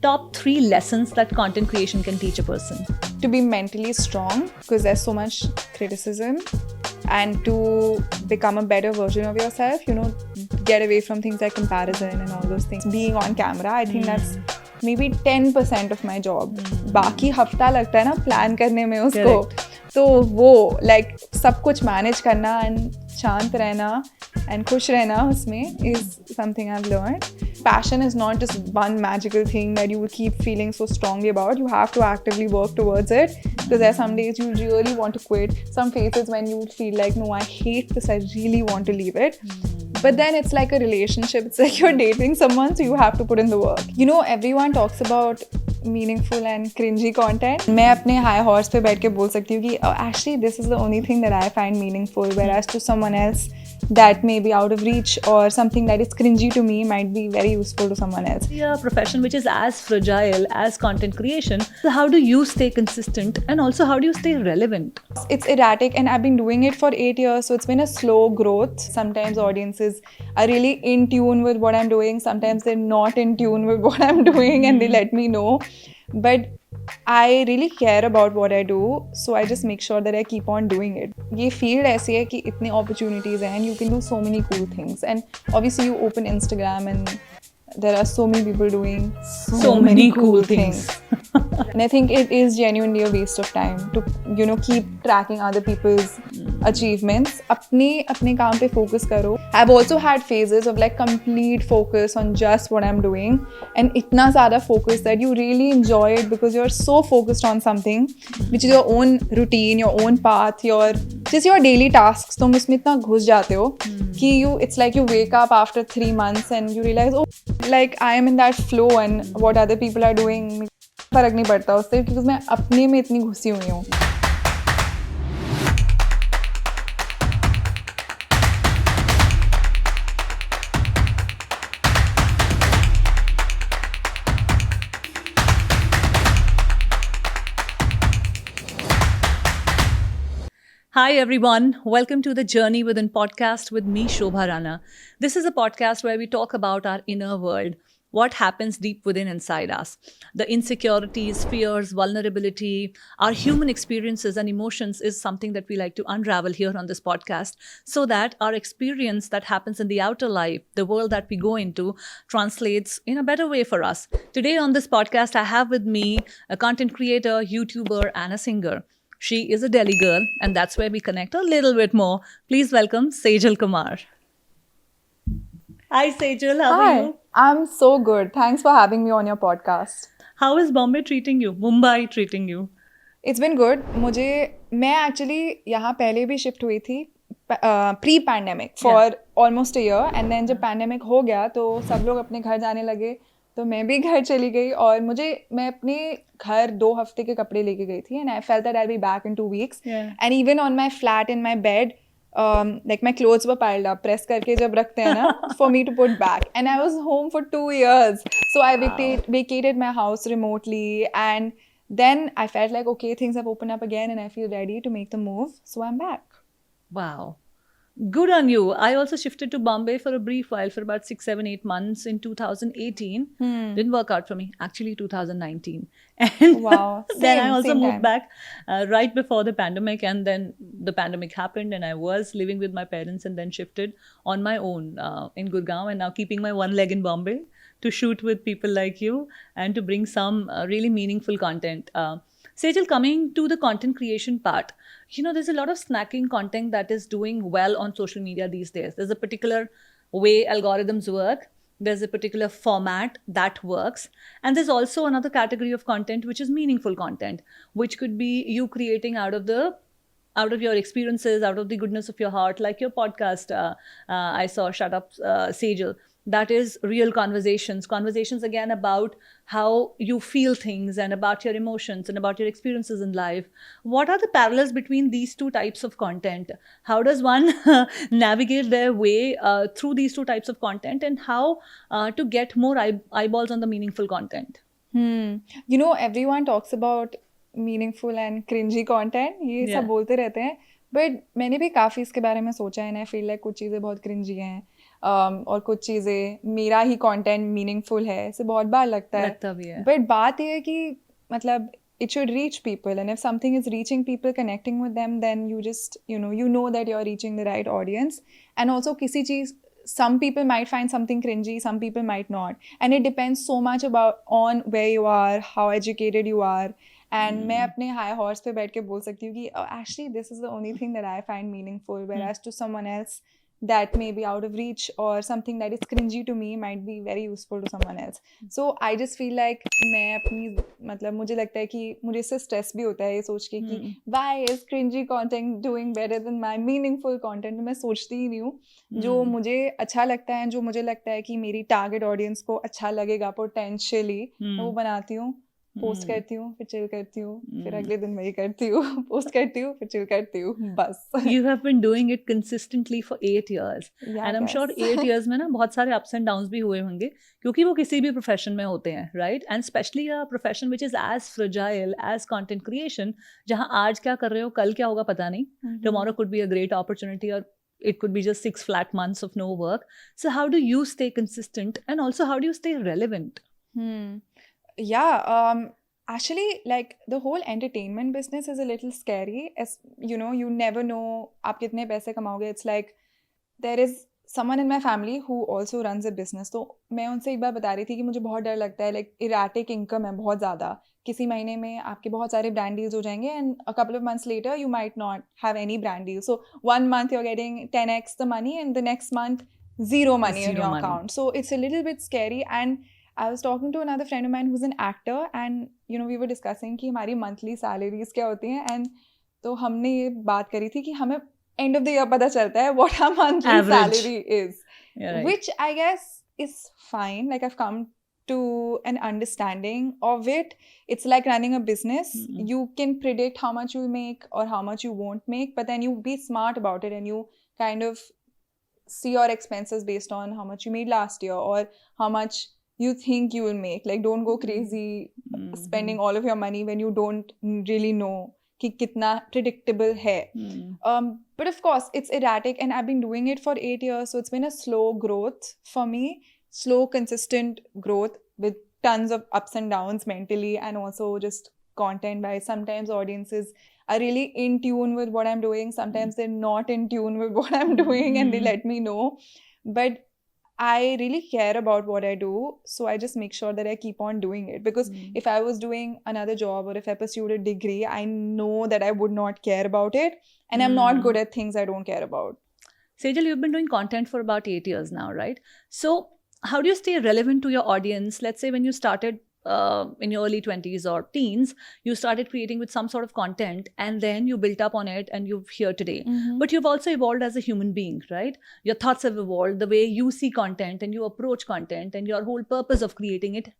top 3 lessons that content creation can teach a person. To be mentally strong because there's so much criticism, and to become a better version of yourself, get away from things like comparison and all those things. Being on camera, I think that's maybe 10% of my job. बाकी हफ्ता लगता है ना plan करने में उसको. तो वो like सब कुछ manage करना and शांत रहना and खुश रहना उसमें is something I've learned. Passion is not just one magical thing that you will keep feeling so strongly about. You have to actively work towards it, because there are some days you really want to quit, some phases when you feel like, no, I hate this, I really want to leave it. But then it's like a relationship. It's like you're dating someone, so you have to put in the work. Everyone talks about meaningful and cringy content. मैं अपने high horse पे बैठ के बोल सकती हूँ कि actually this is the only thing that I find meaningful, whereas to someone else that may be out of reach or something that is cringy to me might be very useful to someone else. A profession which is as fragile as content creation. So how do you stay consistent, and also how do you stay relevant? It's erratic, and I've been doing it for 8 years, so it's been a slow growth. Sometimes audiences are really in tune with what I'm doing, sometimes they're not in tune with what I'm doing and they let me know. But I really care about what I do, so I just make sure that I keep on doing it. ये field ऐसी है कि इतने opportunities हैं and you can do so many cool things. And obviously you open Instagram and there are so many people doing so many cool things. And I think it is genuinely a waste of time to, keep tracking other people's achievements. अपने काम पे focus करो. I've also had phases of like complete focus on just what I'm doing, and इतना ज़्यादा focus that you really enjoy it because you're so focused on something which is your own routine, your own path, your daily tasks. तुम उसमें इतना घुस जाते हो कि it's like you wake up after 3 months and you realize, oh, like I am in that flow and what other people are doing, फर्क नहीं पड़ता उससे, क्योंकि मैं अपने में इतनी घुसी हुई हूँ. Hi everyone, welcome to the Journey Within podcast with me, Shobha Rana. This is a podcast where we talk about our inner world, what happens deep within inside us, the insecurities, fears, vulnerability, our human experiences and emotions is something that we like to unravel here on this podcast, so that our experience that happens in the outer life, the world that we go into, translates in a better way for us. Today on this podcast, I have with me a content creator, YouTuber, and a singer. She is a Delhi girl, and that's where we connect a little bit more. Please welcome Sejal Kumar. Hi Sejal, how are you? I'm so good. Thanks for having me on your podcast. How is Bombay treating you? Mumbai treating you? It's been good. मैं actually यहाँ पहले भी shift हुई थी pre-pandemic for almost a year, and then जब pandemic हो गया तो सब लोग अपने घर जाने लगे, तो मैं भी घर चली गई और मैं अपने घर 2 हफ्ते के कपड़े लेके गई थी, and I felt that I'll be back in 2 weeks. And even on my flat in my bed, like my clothes were piled up, press करके जब रखते हैं ना, for me to put back. And I was home for 2 years, so I vacated my house remotely, and then I felt like, okay, things have opened up again and I feel ready to make the move, so I'm back. Wow. Good on you. I also shifted to Bombay for a brief while, for about 6, 7, 8 months in 2018. Didn't work out for me. Actually, 2019. And wow. Then I also moved back right before the pandemic, and then the pandemic happened and I was living with my parents, and then shifted on my own in Gurgaon, and now keeping my one leg in Bombay to shoot with people like you and to bring some really meaningful content. Sejal, coming to the content creation part, there's a lot of snacking content that is doing well on social media these days. There's a particular way algorithms work. There's a particular format that works. And there's also another category of content, which is meaningful content, which could be you creating out of your experiences, out of the goodness of your heart, like your podcast. I saw Shut Up, Sejal. That is real conversations again about how you feel things and about your emotions and about your experiences in life. What are the parallels between these two types of content? How does one navigate their way through these two types of content, and how to get more eyeballs on the meaningful content? Everyone talks about meaningful and cringy content. ये सब बोलते रहते हैं, but मैंने भी काफ़ी इसके बारे में सोचा है, and I feel like कुछ चीज़ें बहुत cringy हैं. और कुछ चीज़ें मेरा ही कंटेंट मीनिंगफुल है, ऐसे बहुत बार लगता है. लगता भी है. बट बात ये है कि मतलब it should reach people, and if something is reaching people, connecting with them, then you just you know that you're reaching the right audience. And also किसी चीज़, some people might find something cringy, some people might not, and it depends so much about on where you are, how educated you are. And मैं अपने high horse पे बैठ के बोल सकती हूँ कि actually this is the only thing that I find meaningful, whereas to someone else that may be out of reach, or something that is cringy to me might be very useful to someone else. So I just feel like मैं अपनी मतलब मुझे लगता है कि मुझे इससे stress भी होता है ये सोच के कि why is cringy content doing better than my meaningful content. मैं सोचती ही नहीं हूँ. जो मुझे अच्छा लगता है, जो मुझे लगता है कि मेरी टारगेट ऑडियंस को अच्छा लगेगा पोटेंशियली, मैं वो बनाती हूँ, पोस्ट करती हूँ, फिर चिल करती हूँ, फिर अगले दिन वही करती हूँ, पोस्ट करती हूँ, फिर चिल करती हूँ, बस. You have been doing it consistently for 8 years. Yeah, and I'm sure 8 years में ना बहुत सारे ups and downs भी हुए होंगे, क्योंकि वो किसी भी प्रोफेशन में होते हैं, right? And especially a profession which is as fragile as content creation, जहाँ आज क्या कर रहे हो, कल क्या होगा पता नहीं. Tomorrow could be a great opportunity, or it could be just 6 flat months of no work. So how do you stay consistent, and also how do you stay relevant? Yeah, actually, like the whole entertainment business is a little scary. As you know, you never know आप कितने पैसे कमाओगे. It's like there is someone in my family who also runs a business. तो मैं उनसे एक बार बता रही थी कि मुझे बहुत डर लगता है, like erratic income है बहुत ज़्यादा. किसी महीने में आपके बहुत सारे brand deals हो जाएंगे, and a couple of months later you might not have any brand deals. So one month you're getting 10x the money, and the next month zero money in your account. So it's a little bit scary. And I was talking to another friend of mine who's an actor, and we were discussing कि हमारी monthly salaries क्या होती हैं, and तो हमने ये बात करी थी कि हमें end of the year पता चलता है what our monthly salary is. Yeah, right. Which I guess is fine. Like I've come to an understanding of it. It's like running a business. You can predict how much you'll make or how much you won't make, but then you be smart about it, and you kind of see your expenses based on how much you made last year or how much you think you will make. Like don't go crazy spending all of your money when you don't really know कि कितना predictable है. But of course it's erratic, and I've been doing it for 8 years, so it's been a slow growth for me, slow consistent growth with tons of ups and downs mentally, and also just content wise. Sometimes audiences are really in tune with what I'm doing, sometimes they're not in tune with what I'm doing, and they let me know. But I really care about what I do, so I just make sure that I keep on doing it. Because if I was doing another job, or if I pursued a degree, I know that I would not care about it, and I'm not good at things I don't care about. Sejal, you've been doing content for about 8 years now, right? So how do you stay relevant to your audience? Let's say when you started in your early 20s or teens, you started creating with some sort of content, and then you built up on it, and you're here today. But you've also evolved as a human being, right? Your thoughts have evolved, the way you see content and you approach content, and your whole purpose of creating it,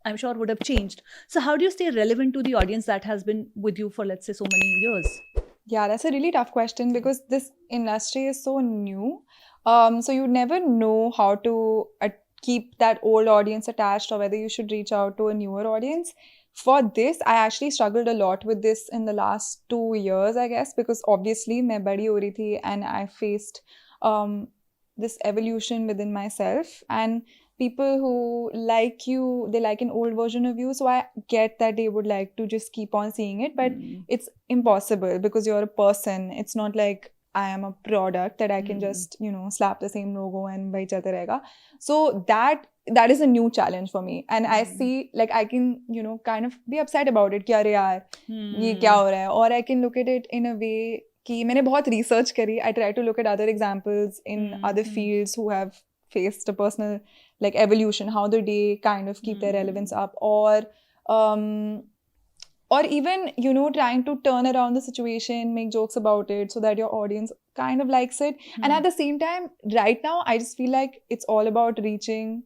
I'm sure, would have changed. So how do you stay relevant to the audience that has been with you for, let's say, so many years? Yeah, that's a really tough question, because this industry is so new. So you never know how to keep that old audience attached, or whether you should reach out to a newer audience. For this, I actually struggled a lot with this in the last 2 years, I guess, because obviously मैं बड़ी हो रही थी, and I faced this evolution within myself, and people who like you, they like an old version of you. So I get that they would like to just keep on seeing it, but it's impossible, because you're a person. It's not like I am a product that I can just slap the same logo and bhai chalte rahega. So that is a new challenge for me, and I see, like, I can kind of be upset about it कि अरे यार ये क्या हो रहा है, or I can look at it in a way कि मैंने बहुत research करी. I try to look at other examples in other fields who have faced a personal like evolution, how do they kind of keep their relevance up, or even trying to turn around the situation, make jokes about it, so that your audience kind of likes it. And at the same time, right now I just feel like it's all about reaching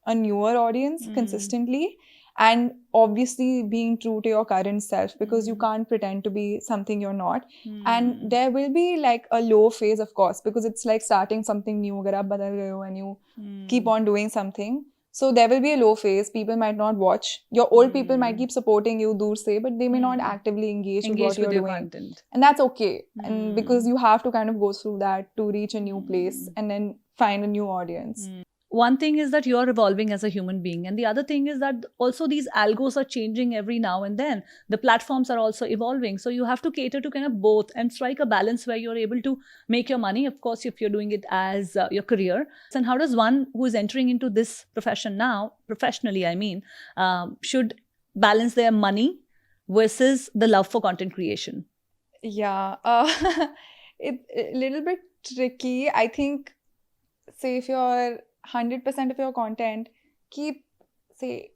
a newer audience consistently, and obviously being true to your current self, because you can't pretend to be something you're not. And there will be like a low phase, of course, because it's like starting something new. Agar aap badal gaye ho and you keep on doing something, so there will be a low phase. People might not watch. Your old people might keep supporting you dur se, but they may not actively engage with what you're doing. Content. And that's okay. And because you have to kind of go through that to reach a new place. And then find a new audience. One thing is that you're evolving as a human being, and the other thing is that also these algos are changing every now and then. The platforms are also evolving, so you have to cater to kind of both and strike a balance where you're able to make your money, of course, if you're doing it as your career. And how does one who is entering into this profession now, professionally I mean, should balance their money versus the love for content creation? Yeah, it's a little bit tricky. I think, say, if you're 100% of your content, keep, say,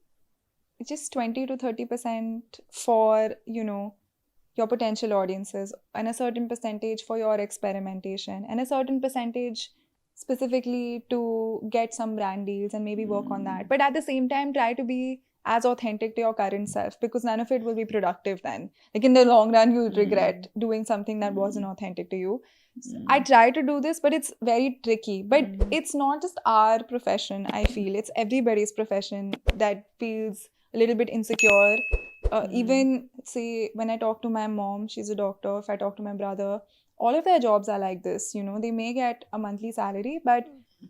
just 20 to 30% for, your potential audiences, and a certain percentage for your experimentation, and a certain percentage specifically to get some brand deals and maybe work on that. But at the same time, try to be as authentic to your current self, because none of it will be productive then. Like in the long run, you'll regret doing something that wasn't authentic to you. So I try to do this, but it's very tricky. But it's not just our profession, I feel. It's everybody's profession that feels a little bit insecure. Even, say, when I talk to my mom, she's a doctor, if I talk to my brother, all of their jobs are like this. They may get a monthly salary, but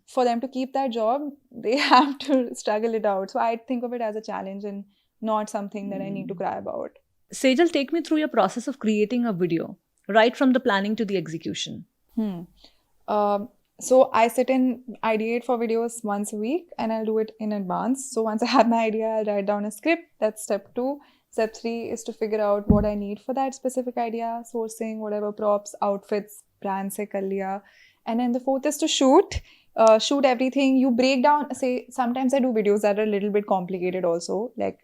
for them to keep that job, they have to struggle it out. So I think of it as a challenge and not something that I need to cry about. Sejal, take me through your process of creating a video, right from the planning to the execution. So I sit and ideate for videos once a week, and I'll do it in advance. So once I have my idea, I'll write down a script. That's step 2. Step 3 is to figure out what I need for that specific idea, sourcing whatever props, outfits, brand se kar liya. And then the 4th is to shoot. Shoot everything. You break down, say, sometimes I do videos that are a little bit complicated also. Like,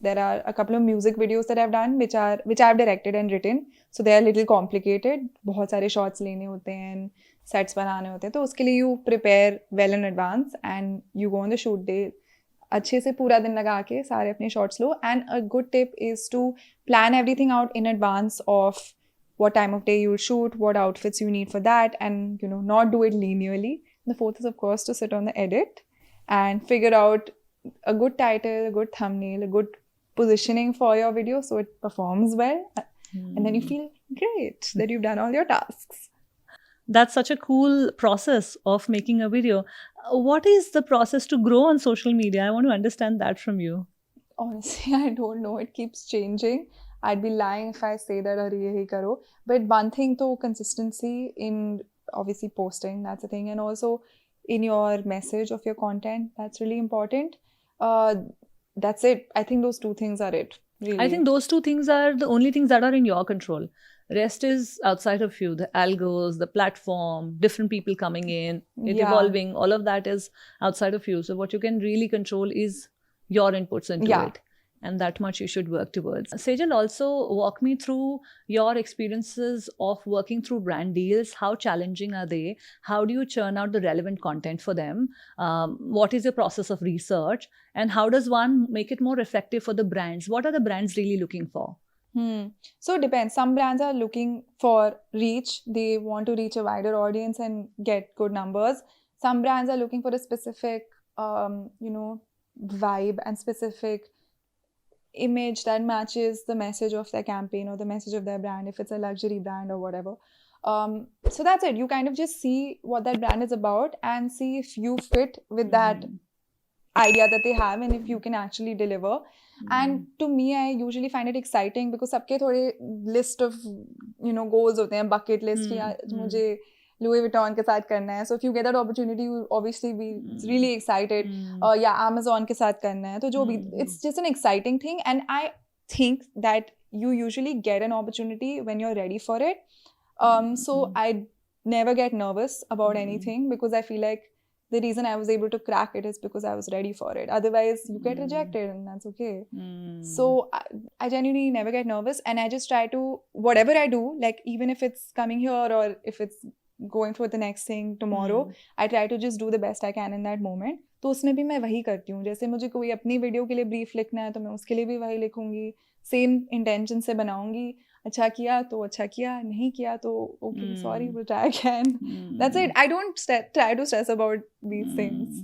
there are a couple of music videos that I've done which I've directed and written. So they are a little complicated. बहुत सारे shots लेने होते हैं, sets बनाने होते हैं. तो उसके लिए you prepare well in advance and you go on the shoot day. अच्छे से पूरा दिन लगा के सारे अपने shots low. And a good tip is to plan everything out in advance of what time of day you'll shoot, what outfits you need for that, and not do it linearly. The 4th is, of course, to sit on the edit and figure out a good title, a good thumbnail, a good positioning for your video so it performs well. And then you feel great that you've done all your tasks. That's such a cool process of making a video. What is the process to grow on social media? I want to understand that from you. Honestly, I don't know. It keeps changing. I'd be lying if I say that Arey yahi karo. But one thing though, consistency in obviously posting, that's a thing. And also in your message of your content, that's really important. That's it. I think those 2 things are it. Really. I think those 2 things are the only things that are in your control. Rest is outside of you. The algos, the platform, different people coming in, it evolving, all of that is outside of you. So what you can really control is your inputs into it. And that much you should work towards. Sejal, also walk me through your experiences of working through brand deals. How challenging are they? How do you churn out the relevant content for them? What is your process of research? And how does one make it more effective for the brands? What are the brands really looking for? So it depends. Some brands are looking for reach. They want to reach a wider audience and get good numbers. Some brands are looking for a specific, vibe and specific image that matches the message of their campaign or the message of their brand, if it's a luxury brand or whatever. So that's it. You kind of just see what that brand is about and see if you fit with that idea that they have and if you can actually deliver. And to me, I usually find it exciting because सबके थोड़े list of goals होते हैं, bucket list कि मुझे Louis Vuitton के साथ करना है. So if you get that opportunity, you obviously be really excited. Amazon के साथ करना है. तो जो भी, it's just an exciting thing. And I think that you usually get an opportunity when you're ready for it. So I never get nervous about anything because I feel like the reason I was able to crack it is because I was ready for it. Otherwise, you get rejected and that's okay. So I genuinely never get nervous and I just try to, whatever I do, like even if it's coming here or if it's going for the next thing tomorrow, I try to just do the best I can in that moment. तो उसमें भी मैं वही करती हूँ. जैसे मुझे कोई अपनी वीडियो के लिए ब्रीफ लिखना है तो मैं उसके लिए भी वही लिखूंगी. सेम इंटेंशन से बनाऊंगी. अच्छा किया तो अच्छा किया, नहीं किया तो okay, sorry, we'll try again. That's it. I don't try to stress about these things.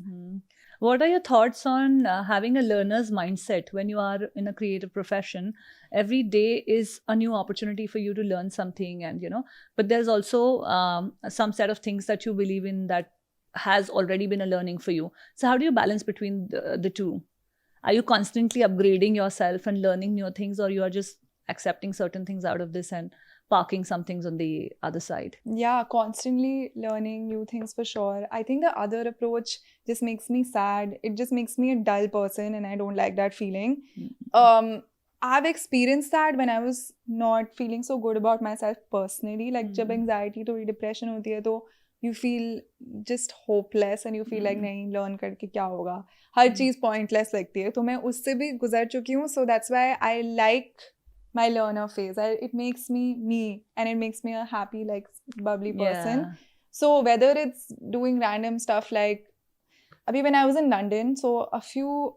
What are your thoughts on having a learner's mindset when you are in a creative profession? Every day is a new opportunity for you to learn something and, but there's also some set of things that you believe in that has already been a learning for you. So how do you balance between the two? Are you constantly upgrading yourself and learning new things, or you are just accepting certain things out of this and parking some things on the other side? Yeah, constantly learning new things for sure. I think the other approach just makes me sad. It just makes me a dull person, and I don't like that feeling. I've experienced that when I was not feeling so good about myself personally. Like जब anxiety to depression होती है तो you feel just hopeless and you feel like नहीं learn करके क्या होगा, हर चीज़ pointless लगती है. तो मैं उससे भी गुजर चुकी हूँ. So that's why I like my learner phase. It makes me and it makes me a happy, like bubbly person. Yeah. So whether it's doing random stuff like abhi when I was in London, so a few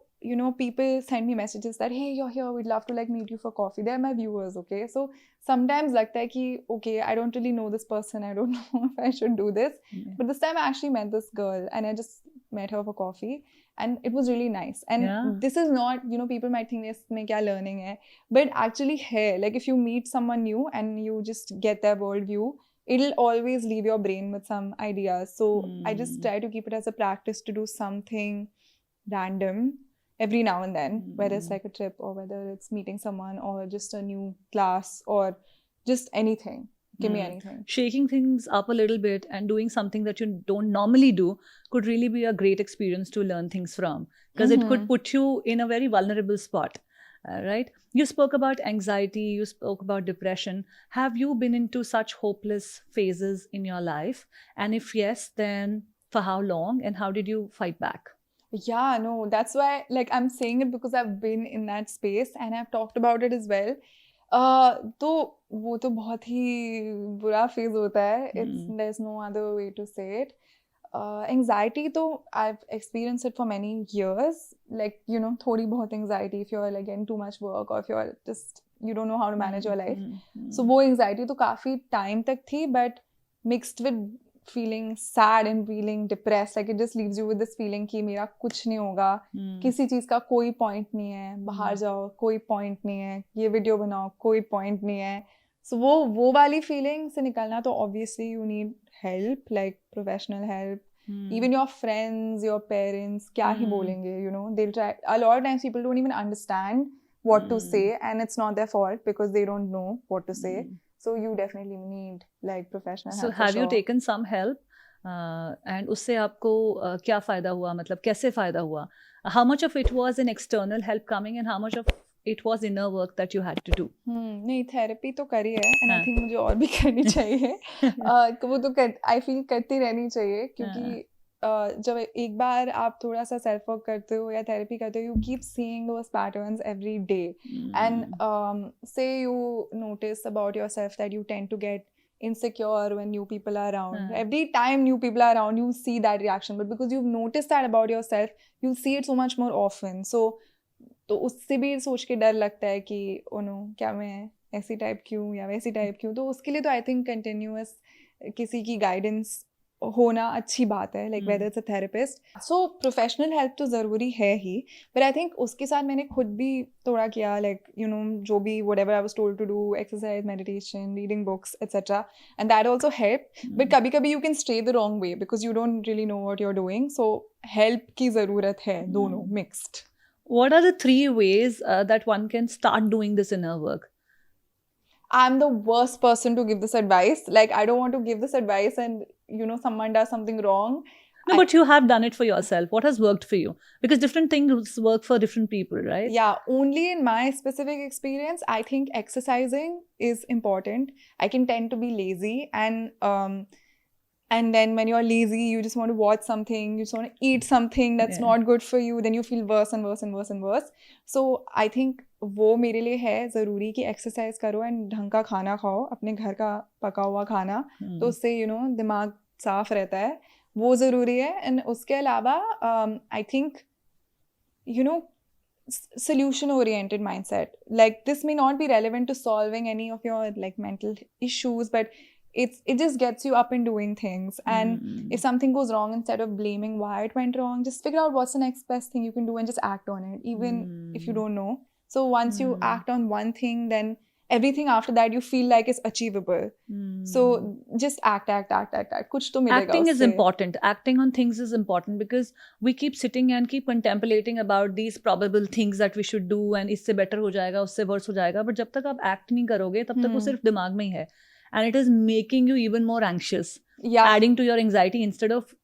people send me messages that hey, you're here, we'd love to like meet you for coffee. They're my viewers, okay? So sometimes लगता है कि okay, I don't really know this person, I don't know if I should do this. Yeah. But this time I actually met this girl and I just met her for coffee and it was really nice. And Yeah. this is not, people might think this mein kya learning hai, but actually hai. Like if you meet someone new and you just get their worldview, it'll always leave your brain with some ideas. So I just try to keep it as a practice to do something random every now and then, whether it's like a trip or whether it's meeting someone or just a new class or just anything. Give me anything. Shaking things up a little bit and doing something that you don't normally do could really be a great experience to learn things from, because it could put you in a very vulnerable spot. Right? You spoke about anxiety, you spoke about depression. Have you been into such hopeless phases in your life? And if yes, then for how long and how did you fight back? Yeah, no, that's why like I'm saying it because I've been in that space and I've talked about it as well. तो वो तो बहुत ही बुरा phase होता है. There's no other way to say it. Anxiety तो I've experienced it for many years. Like थोड़ी बहुत anxiety if you're like getting too much work or if you're just you don't know how to manage your life. So वो anxiety तो काफी time तक थी, but mixed with feeling sad and feeling depressed, like it just leaves you with this feeling कि मेरा कुछ नहीं होगा, किसी चीज का कोई point नहीं है, बाहर जाओ कोई point नहीं है, ये video बनाओ कोई point नहीं है. So वो वाली feeling से निकलना तो obviously you need help, like professional help. Even your friends, your parents, क्या ही बोलेंगे, they'll try. A lot of times people don't even understand what to say and it's not their fault because they don't know what to say. So you definitely need like professional help. So have you taken some help? And उससे आपको क्या फायदा हुआ, मतलब कैसे फायदा हुआ? How much of it was an external help coming and how much of it was inner work that you had to do? नहीं, therapy तो करी है and I think मुझे और भी करनी चाहिए. वो तो I feel करती रहनी चाहिए क्योंकि जब एक बार आप थोड़ा सा सेल्फ वर्क करते हो या थेरेपी करते हो, you keep seeing those patterns every day. And say you notice about yourself that you tend to get insecure when new people are around. Every time new people are around, you see that reaction. But because you've noticed that about yourself, you'll see it so much more often. So तो उससे भी सोच के डर लगता है कि oh no, क्या मैं ऐसी टाइप क्यों या वैसी टाइप क्यों. तो उसके लिए तो आई थिंक कंटिन्यूअस किसी की गाइडेंस होना अच्छी बात है, like whether it's a therapist. So professional help तो ज़रूरी है ही, बट आई थिंक उसके साथ मैंने खुद भी थोड़ा किया, लाइक जो भी whatever I was told to do, exercise, meditation, reading books etcetera, and that also help. But कभी कभी you can stay the wrong way because you don't really know what you are doing. So help की ज़रूरत है, दोनों mixed. What are the 3 ways that one can start doing this inner work? I'm the worst person to give this advice. Like, I don't want to give this advice and, someone does something wrong. No, but you have done it for yourself. What has worked for you? Because different things work for different people, right? Yeah, only in my specific experience, I think exercising is important. I can tend to be lazy and then when you're lazy, you just want to watch something, you just want to eat something that's not good for you, then you feel worse and worse and worse and worse. So I think वो मेरे लिए है ज़रूरी कि exercise करो and ढंग का खाना खाओ, अपने घर का पका हुआ खाना, तो उससे दिमाग साफ रहता है, वो ज़रूरी है. एंड उसके अलावा I think solution oriented mindset, like this may not be relevant to solving any of your like mental issues, but it just gets you up and doing things. And if something goes wrong, instead of blaming why it went wrong, just figure out what's the next best thing you can do and just act on it, even if you don't know. So once you act on one thing, then everything after that you feel like is achievable. So just act. कुछ तो मिलेगा Acting is उससे. important. Acting on things is important because we keep sitting and keep contemplating about these probable things that we should do and इससे better हो जाएगा, उससे worse हो जाएगा. But जब तक आप act नहीं करोगे, तब तक वो सिर्फ दिमाग में ही है. And it is making you even more anxious. Yeah. Adding to your anxiety instead of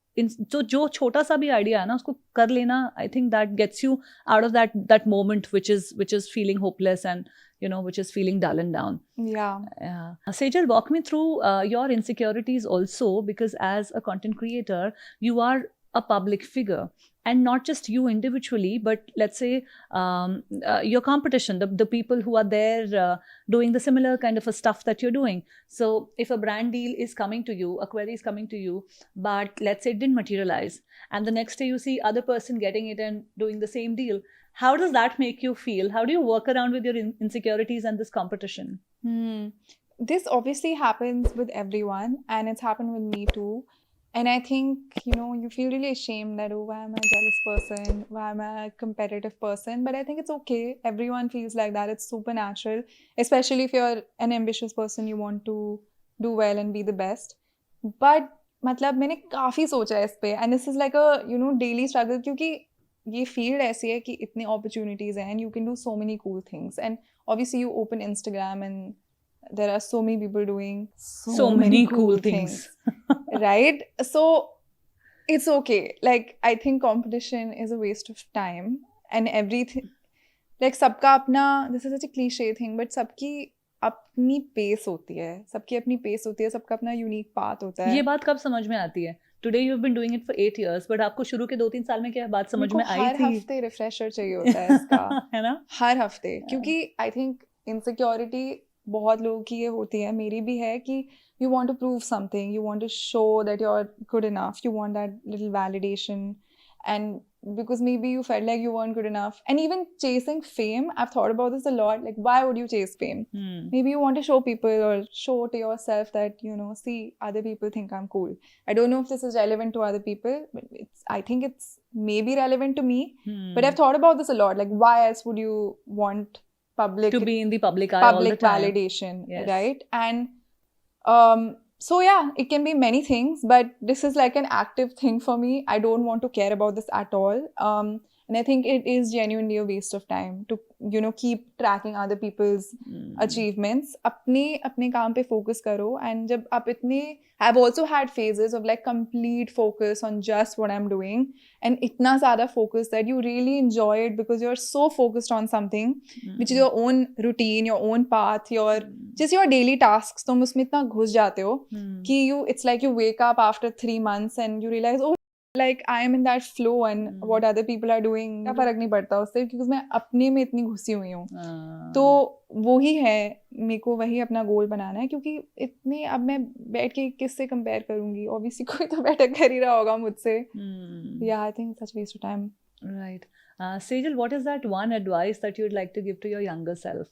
तो जो छोटा सा भी idea है ना, उसको कर लेना. I think that gets you out of that moment which is feeling hopeless and which is feeling dull and down. Yeah. Sejal, walk me through your insecurities also, because as a content creator, you are a public figure, and not just you individually, but let's say your competition, the people who are there doing the similar kind of a stuff that you're doing. So if a brand deal is coming to you, a query is coming to you, but let's say it didn't materialize, and the next day you see other person getting it and doing the same deal, how does that make you feel? How do you work around with your insecurities and this competition? This obviously happens with everyone, and it's happened with me too. And I think, you feel really ashamed that, oh, why am I a jealous person? Why am I a competitive person? But I think it's okay. Everyone feels like that. It's super natural, especially if you're an ambitious person, you want to do well and be the best. But मतलब मैंने काफ़ी सोचा है इस पे, and this is like a, daily struggle, क्योंकि ये field ऐसी है कि इतने opportunities हैं and you can do so many cool things. And obviously you open Instagram and there are so many people doing so many cool things. Right? So it's okay. Like, I think competition is a waste of time and everything. Like, सबका अपना, this is such a cliche thing, but सबकी अपनी pace होती है, सबकी अपनी pace होती है, सबका अपना unique path होता है. ये बात कब समझ में आती है? Today you've been doing it for 8 years, but आपको शुरू के 2-3 साल में क्या बात समझ में आई थी? हर हफ्ते refresher चाहिए होता है इसका. है ना? हर हफ्ते. क्योंकि I think insecurity बहुत लोगों की ये होती है, मेरी भी है, कि you want to prove something, you want to show that you're good enough, you want that little validation, and because maybe you felt like you weren't good enough. And even chasing fame, I've thought about this a lot, like why would you chase fame? Maybe you want to show people or show to yourself that, see, other people think I'm cool. I don't know if this is relevant to other people, but I think it's maybe relevant to me. But I've thought about this a lot, like why else would you want public to be in the public eye all the time. Validation, yes. Right? And so yeah, it can be many things, but this is like an active thing for me. I don't want to care about this at all. And I think it is genuinely a waste of time to, keep tracking other people's achievements. अपने काम पे focus करो. And जब आप इतने, I've also had phases of like complete focus on just what I'm doing, and इतना ज़्यादा focus that you really enjoy it because you're so focused on something which is your own routine, your own path, just your daily tasks. तुम उसमें इतना घुस जाते हो कि it's like you wake up after 3 months and you realize, oh, like I am in that flow, and what other people are doing क्या फर्क नहीं पड़ता उससे, क्योंकि मैं अपने में इतनी घुसी हुई हूँ. तो वही है, मेरे को वही अपना गोल बनाना है, क्योंकि इतने अब मैं बैठ के किससे कंपेयर करूंगी? ऑब्वियसली कोई तो बेटर कर ही रहा होगा मुझसे. Yeah, I think such waste of time. Right. Sejal, what is that one advice that you'd like to give to your younger self?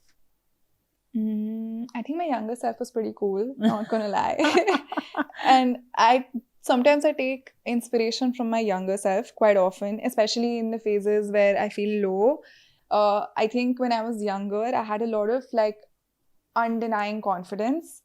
I think my younger self was pretty cool, not gonna lie. And sometimes I take inspiration from my younger self quite often, especially in the phases where I feel low. I think when I was younger, I had a lot of like undenying confidence.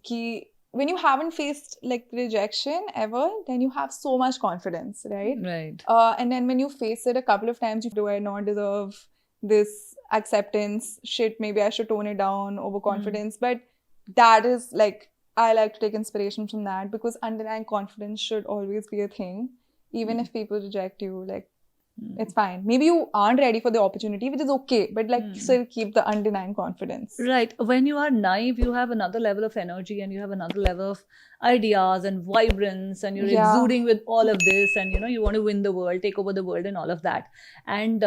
Ki when you haven't faced like rejection ever, then you have so much confidence, right? Right. And then when you face it a couple of times, do I not deserve this acceptance? Shit, maybe I should tone it down, overconfidence. But that is like, I like to take inspiration from that, because underlying confidence should always be a thing. Even if people reject you, like, it's fine. Maybe you aren't ready for the opportunity, which is okay, but like still keep the underlying confidence. Right. When you are naive, you have another level of energy and you have another level of ideas and vibrance, and you're exuding with all of this, and you want to win the world, take over the world and all of that. And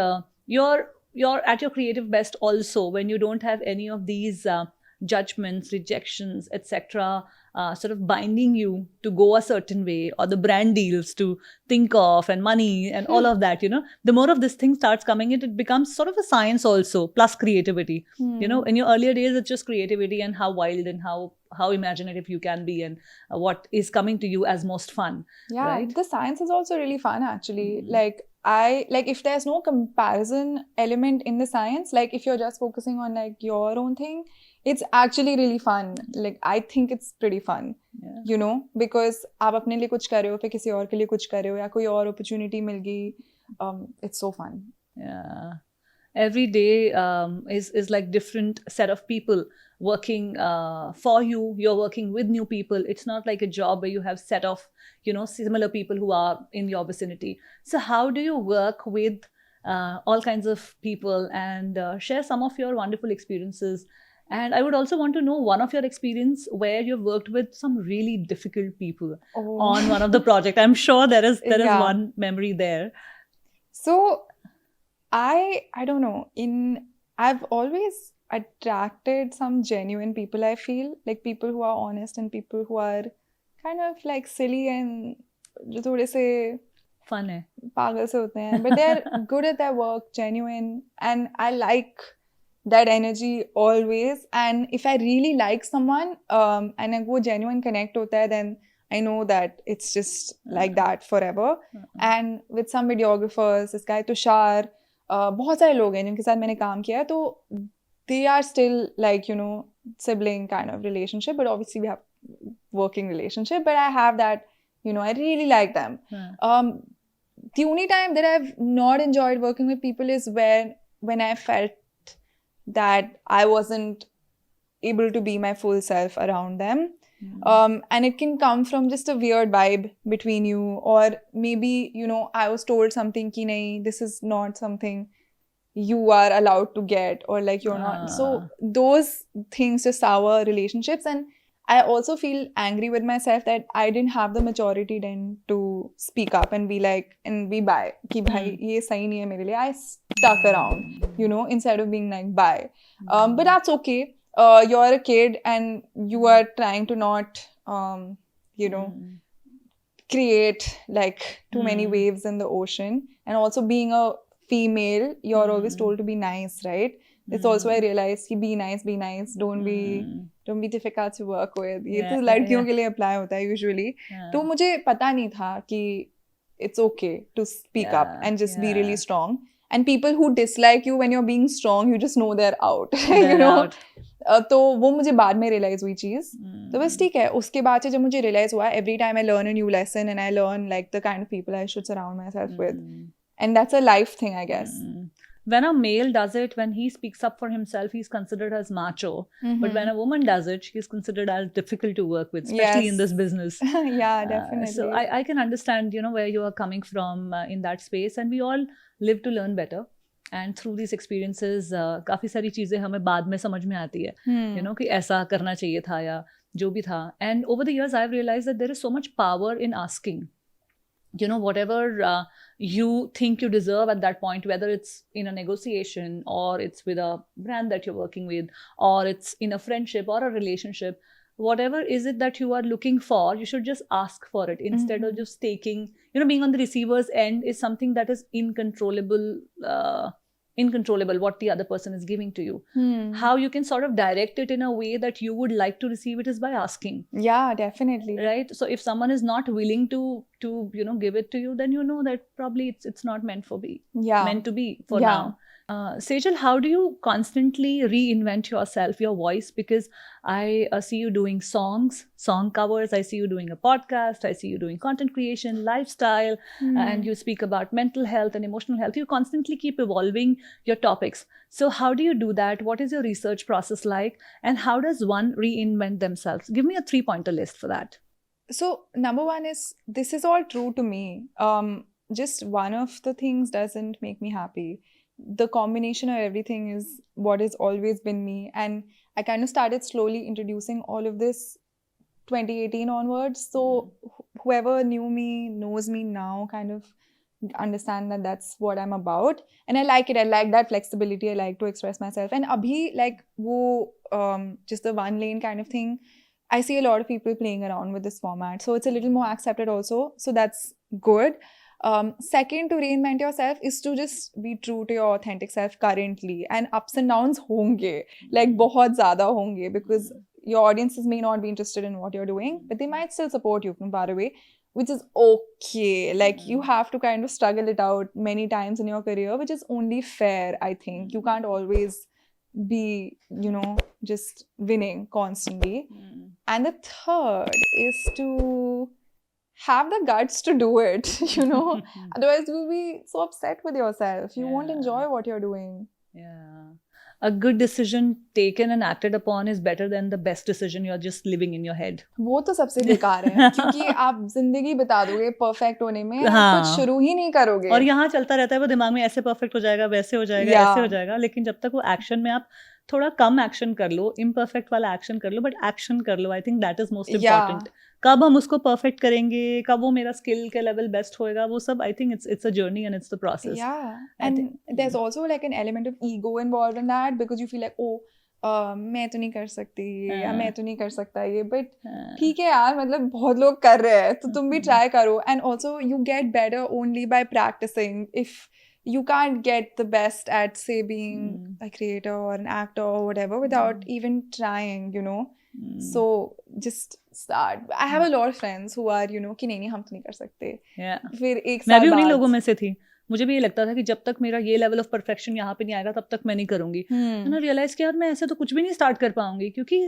you're at your creative best also when you don't have any of these judgments, rejections, etc. Sort of binding you to go a certain way, or the brand deals to think of, and money and all of that. The more of this thing starts coming in, it becomes sort of a science also, plus creativity. In your earlier days, it's just creativity and how wild and how imaginative you can be, and what is coming to you as most fun. Yeah, right? The science is also really fun actually. Like, I like if there's no comparison element in the science, like if you're just focusing on like your own thing, it's actually really fun. Like I think it's pretty fun, you know, because आप अपने लिए कुछ कर रहे हो, फिर किसी और के लिए कुछ कर रहे हो, या कोई और opportunity मिल गई. It's so fun. Yeah. Every day is like different set of people working for you. You're working with new people. It's not like a job where you have set of, you know, similar people who are in your vicinity. So how do you work with all kinds of people and share some of your wonderful experiences? And I would also want to know one of your experience where you've worked with some really difficult people on one of the project. I'm sure there is Yeah. one memory there. So I don't know. I've always attracted some genuine people. I feel like people who are honest and people who are kind of like silly and जो थोड़े से Fun है. पागल से होते हैं, but they're good at their work, genuine, and I like that energy always. And if I really like someone and वो genuine connect होता है, then I know that it's just like that forever. And with some videographers, this guy Tushar, बहुत सारे लोग हैं जिनके साथ मैंने काम किया है, तो they are still like, you know, sibling kind of relationship, but obviously we have working relationship, but I have that, you know, I really like them. The only time that I've not enjoyed working with people is when I felt that I wasn't able to be my full self around them. And it can come from just a weird vibe between you, or maybe, you know, I was told something ki nahi, this is not something you are allowed to get, or like you're not. So those things just sour relationships. And I also feel angry with myself that I didn't have the maturity then to speak up and be like, and be bye. Ki bhai, ye sahi nahi hai mere liye. I stuck around, you know, instead of being like bye. But that's okay. You're a kid and you are trying to not, you know, create like too many waves in the ocean. And also being a female, you're always told to be nice, right? It's also I realized कि be nice, don't be difficult to work with. ये तो लड़कियों के लिए apply होता है usually. तो मुझे पता नहीं था कि it's okay to speak up and just be really strong. And people who dislike you when you're being strong, you just know they're out. You know? तो वो मुझे बाद में realize हुई चीज़. तो बस ठीक है. उसके बाद से जब मुझे realize हुआ, every time I learn a new lesson and I learn like the kind of people I should surround myself with. And that's a life thing, I guess. When a male does it, when he speaks up for himself, he's considered as macho. But when a woman does it, she's considered as difficult to work with, especially in this business. Yeah, definitely. So I can understand, you know, where you are coming from in that space. And we all live to learn better. And through these experiences, काफ़ी सारी चीज़ें हमें बाद में समझ में आती है. You know, कि ऐसा करना चाहिए था या जो भी था. And over the years, I've realized that there is so much power in asking. You know, whatever you think you deserve at that point, whether it's in a negotiation or it's with a brand that you're working with, or it's in a friendship or a relationship, whatever is it that you are looking for, you should just ask for it instead of just taking, you know, being on the receiver's end is something that is incontrollable what the other person is giving to you. How you can sort of direct it in a way that you would like to receive it is by asking. Yeah, definitely. Right? So if someone is not willing to you know, give it to you, then you know that probably it's not meant to be for now. Sejal, how do you constantly reinvent yourself, your voice? Because I see you doing songs, song covers. I see you doing a podcast. I see you doing content creation, lifestyle, and you speak about mental health and emotional health. You constantly keep evolving your topics. So how do you do that? What is your research process like? And how does one reinvent themselves? Give me a 3-pointer list for that. So number one is, this is all true to me. Just one of the things doesn't make me happy. The combination of everything is what has always been me. And I kind of started slowly introducing all of this 2018 onwards. So whoever knew me, knows me now, kind of understand that that's what I'm about. And I like it. I like that flexibility. I like to express myself. And abhi, like, just the one lane kind of thing, I see a lot of people playing around with this format. So it's a little more accepted also. So that's good. Second, to reinvent yourself is to just be true to your authentic self currently. And ups and downs honge, like bahut zyada honge, because your audiences may not be interested in what you're doing, but they might still support you from far away. which is okay. Like you have to kind of struggle it out many times in your career, which is only fair, I think. You can't always be, just winning constantly. And the third is to have the guts to do it, Otherwise, you'll be so upset with yourself. You won't enjoy what you're doing. Yeah. A good decision taken and acted upon is better than the best decision you're just living in your head. वो तो सबसे बेकार है क्योंकि आप जिंदगी बिता दोगे परफेक्ट होने में आप कुछ शुरू ही नहीं करोगे और यहाँ चलता रहता है वो दिमाग में ऐसे परफेक्ट हो जाएगा वैसे हो जाएगा ऐसे हो जाएगा लेकिन जब तक वो एक्शन में आप थोड़ा कम एक्शन कर लो इम्परफेक्ट वाला एक्शन कर लो बट एक्शन कर लो I think that is most important कब हम उसको परफेक्ट करेंगे कब वो मेरा स्किल के लेवल बेस्ट होएगा वो सब I think it's a journey and it's the process and there is also like an element of ego involved in that because you feel like मैं तो नहीं कर सकती ये या मैं तो नहीं कर सकता ये बट ठीक है यार मतलब बहुत लोग कर रहे हैं तो तुम भी ट्राई करो and also you get better only by practising if you can't get the best at say being a creator or an actor or whatever without even trying so just start I have a lot of friends who are कि नहीं हम तो नहीं कर सकते फिर एक साल मैं भी उन्हीं लोगों में से थी मुझे भी ये लगता था कि जब तक मेरा ये लेवल ऑफ परफेक्शन यहाँ पे नहीं आएगा तब तक मैं नहीं करूंगी मैंने रियलाइज किया यार मैं ऐसे तो कुछ भी नहीं स्टार्ट कर पाऊंगी क्योंकि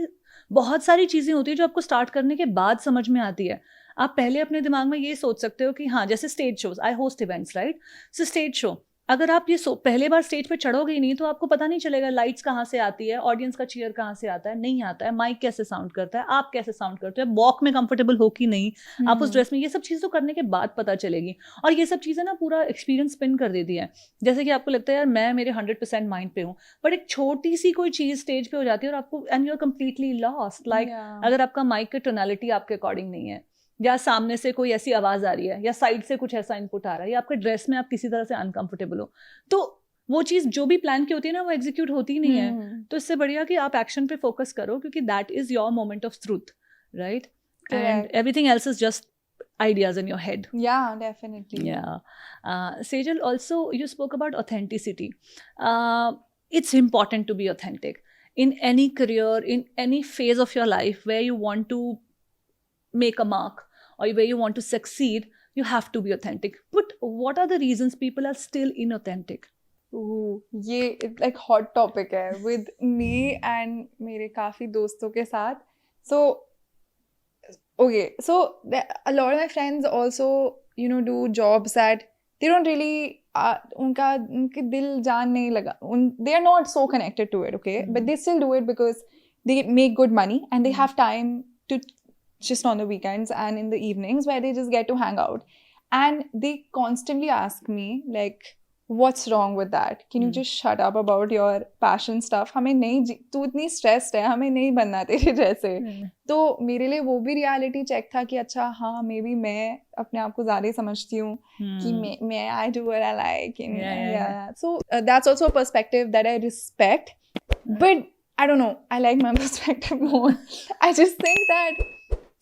बहुत सारी चीजें होती है जो आपको स्टार्ट करने के बाद समझ में आती है आप पहले अपने दिमाग में ये सोच सकते हो कि हाँ जैसे stage shows I host events right so stage show अगर आप ये पहले बार स्टेज पे चढ़ोगे ही नहीं तो आपको पता नहीं चलेगा लाइट्स कहाँ से आती है ऑडियंस का चीयर कहाँ से आता है नहीं आता है माइक कैसे साउंड करता है आप कैसे साउंड करते हो वॉक में कंफर्टेबल हो कि नहीं आप उस ड्रेस में ये सब चीज़ तो करने के बाद पता चलेगी और ये सब चीज़ें ना पूरा एक्सपीरियंस स्पिन कर देती है जैसे कि आपको लगता है यार मैं मेरे 100% माइंड पे हूँ बट एक छोटी सी कोई चीज़ स्टेज पे हो जाती है और आपको and you are completely lost like अगर आपका माइक का टोनैलिटी आपके अकॉर्डिंग नहीं है या सामने से कोई ऐसी आवाज आ रही है या साइड से कुछ ऐसा इनपुट आ रहा है या आपके ड्रेस में आप किसी तरह से अनकंफर्टेबल हो तो वो चीज जो भी प्लान की होती है ना वो एग्जीक्यूट होती नहीं है तो इससे बढ़िया कि आप एक्शन पे फोकस करो क्योंकि that is your moment of truth right and everything else is just ideas in your head. Yeah, definitely. Yeah. Sejal, also you spoke about authenticity. It's important to be authentic in any career, in any phase of your life where you want to make a mark or where you want to succeed, you have to be authentic. But what are the reasons people are still inauthentic? ये like hot topic है with me and मेरे काफी दोस्तों के साथ. So okay, so a lot of my friends also do jobs that they don't really उनके दिल जान नहीं लगा they are not so connected to it, okay, but they still do it because they make good money and they have time to just on the weekends and in the evenings where they just get to hang out and they constantly ask me like what's wrong with that, can you just shut up about your passion stuff, हमें नहीं तू इतनी stressed है हमें नहीं बनना तेरे जैसे. तो मेरे लिए वो भी reality check था कि अच्छा हाँ मे बी मैं अपने आप को ज़्यादा ही समझती हूँ कि मैं I do what I like and yeah. So that's also a perspective that I respect, but I don't know, I like my perspective more. I just think that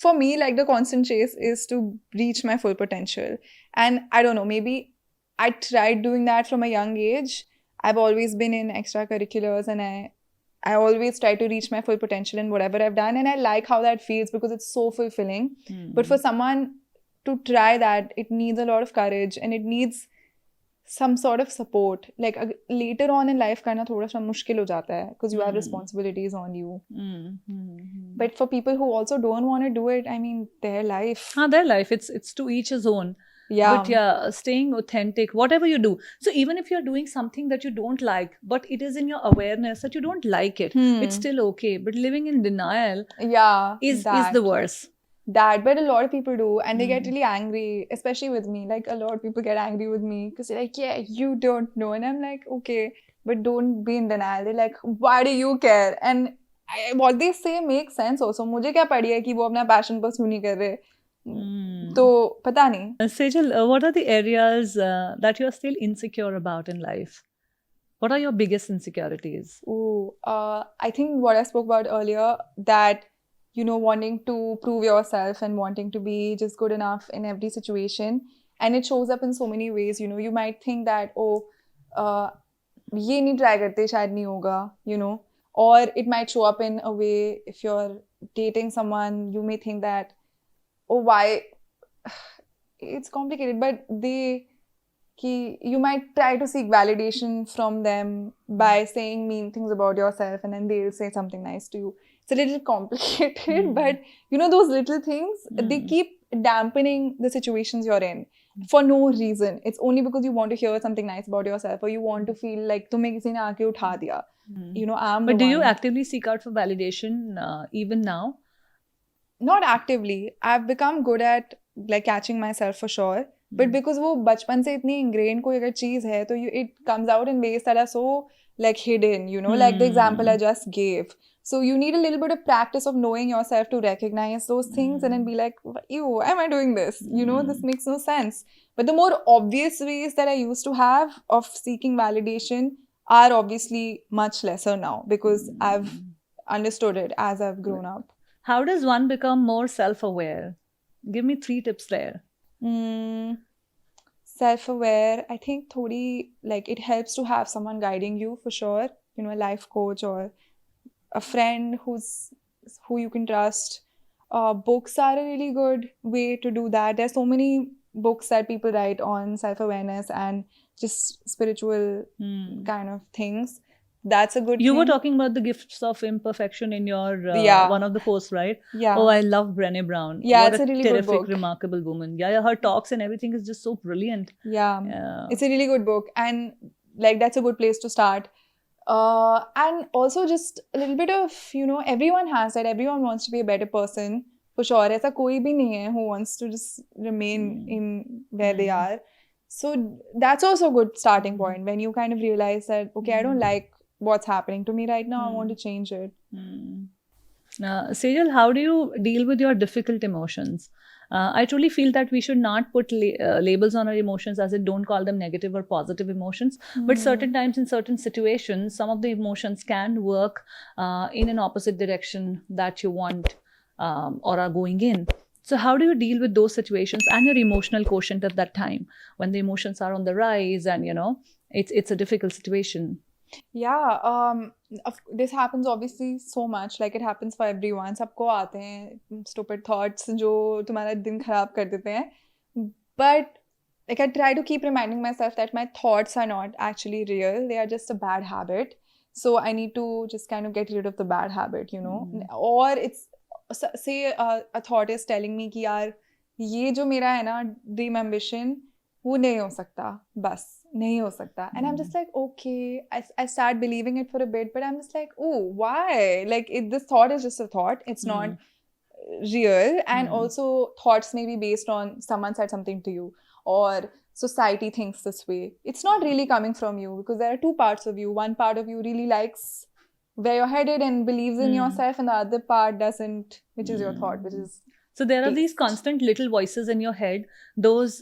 for me, like the constant chase is to reach my full potential. And I don't know, maybe I tried doing that from a young age. I've always been in extracurriculars and I always try to reach my full potential in whatever I've done. And I like how that feels because it's so fulfilling. But for someone to try that, it needs a lot of courage and it needs some sort of support. Like later on in life kind of thoda sa mushkil ho jata hai because you have responsibilities on you. But for people who also don't want to do it, I mean their life. Their life, it's to each his own. Yeah. But yeah, staying authentic, whatever you do. So even if you're doing something that you don't like, but it is in your awareness that you don't like it, it's still okay. But living in denial is the worst. That, but a lot of people do, and they get really angry, especially with me. Like a lot of people get angry with me because they're like, yeah, you don't know. And I'm like, okay, but don't be in denial. They're like, why do you care? And what they say makes sense also. मुझे क्या पड़ी है कि वो अपना passion pursue नहीं कर रहे. तो पता नहीं. Sejal, what are the areas that you're still insecure about in life? What are your biggest insecurities? I think what I spoke about earlier, that wanting to prove yourself and wanting to be just good enough in every situation, and it shows up in so many ways. You might think that ये नहीं try करते शायद नहीं होगा, or it might show up in a way if you're dating someone, you may think that why it's complicated, but you might try to seek validation from them by saying mean things about yourself, and then they'll say something nice to you. It's a little complicated, but those little things, they keep dampening the situations you're in for no reason. It's only because you want to hear something nice about yourself, or you want to feel like tumhe kisi ne aake utha diya. I'm But the do you one. actively seek out for validation even now? Not actively. I've become good at like catching myself for sure. But because वो बचपन से इतनी ingrained कोई अगर चीज है तो it comes out in ways that are so like hidden, like the example I just gave. So you need a little bit of practice of knowing yourself to recognize those things and then be like, ew, why am I doing this? This makes no sense. But the more obvious ways that I used to have of seeking validation are obviously much lesser now because I've understood it as I've grown up. How does one become more self-aware? Give me 3 tips there. Self-aware, I think thodi, like it helps to have someone guiding you for sure, a life coach or a friend who you can trust. Books are a really good way to do that. There's so many books that people write on self-awareness and just spiritual kind of things. That's a good You thing. were talking about the gifts of imperfection in your one of the posts, right? Yeah. Oh, I love Brené Brown. Yeah, what it's a really terrific, good book. Remarkable woman. Yeah, her talks and everything is just so brilliant. Yeah. It's a really good book, and like that's a good place to start. And also just a little bit of, everyone has that. Everyone wants to be a better person for sure. ऐसा कोई भी नहीं है who wants to just remain in where they are. So that's also a good starting point when you kind of realize that, okay, I don't like what's happening to me right now. I want to change it. Sejal, how do you deal with your difficult emotions? I truly feel that we should not put labels on our emotions, as in don't call them negative or positive emotions. But certain times in certain situations, some of the emotions can work in an opposite direction that you want or are going in. So how do you deal with those situations and your emotional quotient at that time when the emotions are on the rise and, it's a difficult situation? Yeah, this happens obviously so much. Like it happens for everyone. सबको आते हैं stupid thoughts जो तुम्हारा दिन खराब कर देते हैं. But like I try to keep reminding myself that my thoughts are not actually real. They are just a bad habit. So I need to just kind of get rid of the bad habit, Or it's say a thought is telling me कि यार ये जो मेरा है ना dream ambition वो नहीं हो सकता बस नहीं हो सकता. And I'm just like, okay, I start believing it for a bit, but I'm just like, oh, why? Like this thought is just a thought. It's not real. And also thoughts may be based on someone said something to you or society thinks this way. It's not really coming from you because there are two parts of you. One part of you really likes where you're headed and believes in yourself, and the other part doesn't, which is your thought, which is so there are these constant little voices in your head. Those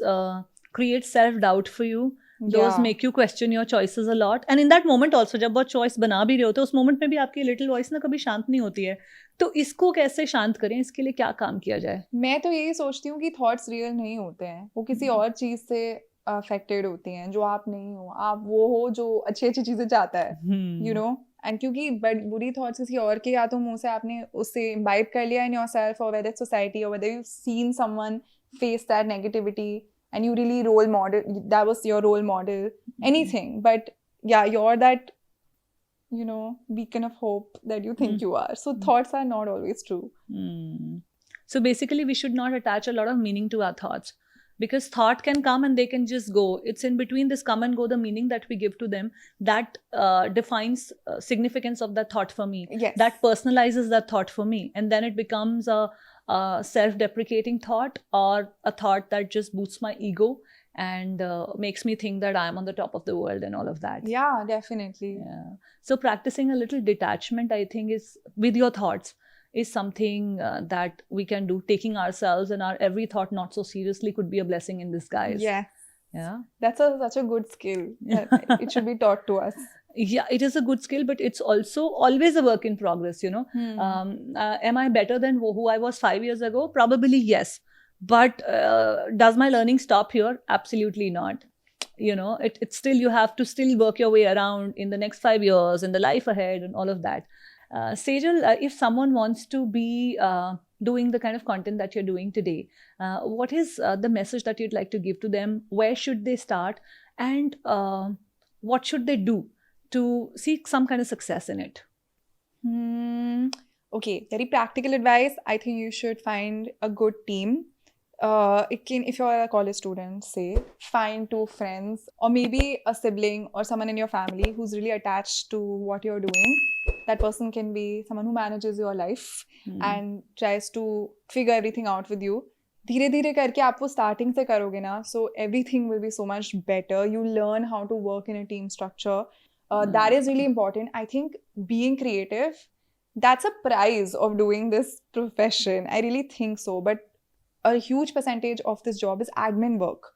create self-doubt for you. Those make you question your choices a lot. And in that moment also, जब वो choice बना भी रहे होते हैं, उस moment में भी आपकी little voice ना कभी शांत नहीं होती है. तो इसको कैसे शांत करें? इसके लिए क्या काम किया जाए? मैं तो यही सोचती हूँ कि thoughts real नहीं होते हैं. वो किसी और चीज से affected होती हैं जो आप नहीं हो. आप वो हो जो अच्छी अच्छी चीजें चाहता है, And क्योंकि बुरी thoughts किसी और के या तो मुंह से आपने उससे imbibe कर लिया in yourself, or whether it's society, or whether you've seen someone face that negativity and you really role model, that was your role model, anything. But yeah, you're that, beacon of hope that you think you are. So thoughts are not always true. So basically we should not attach a lot of meaning to our thoughts. Because thought can come and they can just go. It's in between this come and go, the meaning that we give to them, that defines significance of that thought for me. Yes. That personalizes that thought for me. And then it becomes a self-deprecating thought, or a thought that just boosts my ego and makes me think that I'm on the top of the world and all of that. Yeah, definitely. Yeah. So practicing a little detachment, I think, is with your thoughts, is something that we can do. Taking ourselves and our every thought not so seriously could be a blessing in disguise. Yeah. That's such a good skill. It should be taught to us. Yeah, it is a good skill, but it's also always a work in progress, Am I better than who I was 5 years ago? Probably yes. But does my learning stop here? Absolutely not. It's still, you have to still work your way around in the next 5 years, in the life ahead and all of that. Sejal, if someone wants to be doing the kind of content that you're doing today, what is the message that you'd like to give to them? Where should they start? And what should they do to seek some kind of success in it? Okay, very practical advice. I think you should find a good team. It can, if you're a college student, say, find two friends or maybe a sibling or someone in your family who's really attached to what you're doing. That person can be someone who manages your life and tries to figure everything out with you. धीरे धीरे करके आप वो starting से करोगे ना, so everything will be so much better. You learn how to work in a team structure. That is really important. I think being creative, that's a prize of doing this profession. I really think so. But a huge percentage of this job is admin work.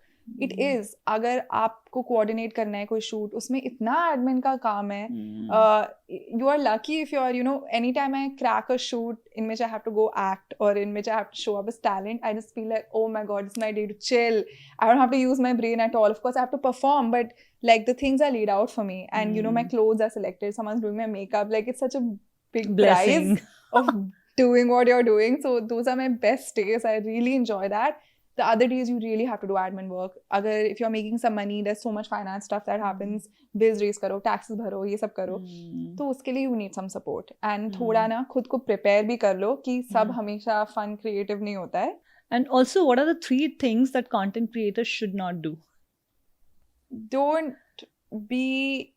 It is. अगर आपको coordinate करना है कोई shoot, उसमें इतना admin का काम है. You are lucky if you are, anytime I crack a shoot in which I have to go act or in which I have to show up as talent, I just feel like, oh my God, it's my day to chill. I don't have to use my brain at all. Of course, I have to perform, but like the things are laid out for me. And, my clothes are selected. Someone's doing my makeup. Like, it's such a big Blessing. prize of doing what you're doing. So those are my best days. I really enjoy that. The other days you really have to do admin work. If you're making some money, there's so much finance stuff that happens. Bills raise karo, taxes bharo, ये सब करो. तो उसके लिए you need some support. And थोड़ा ना खुद को prepare भी कर लो कि सब हमेशा fun, creative नहीं होता है. And also, what are the 3 things that content creators should not do? Don't be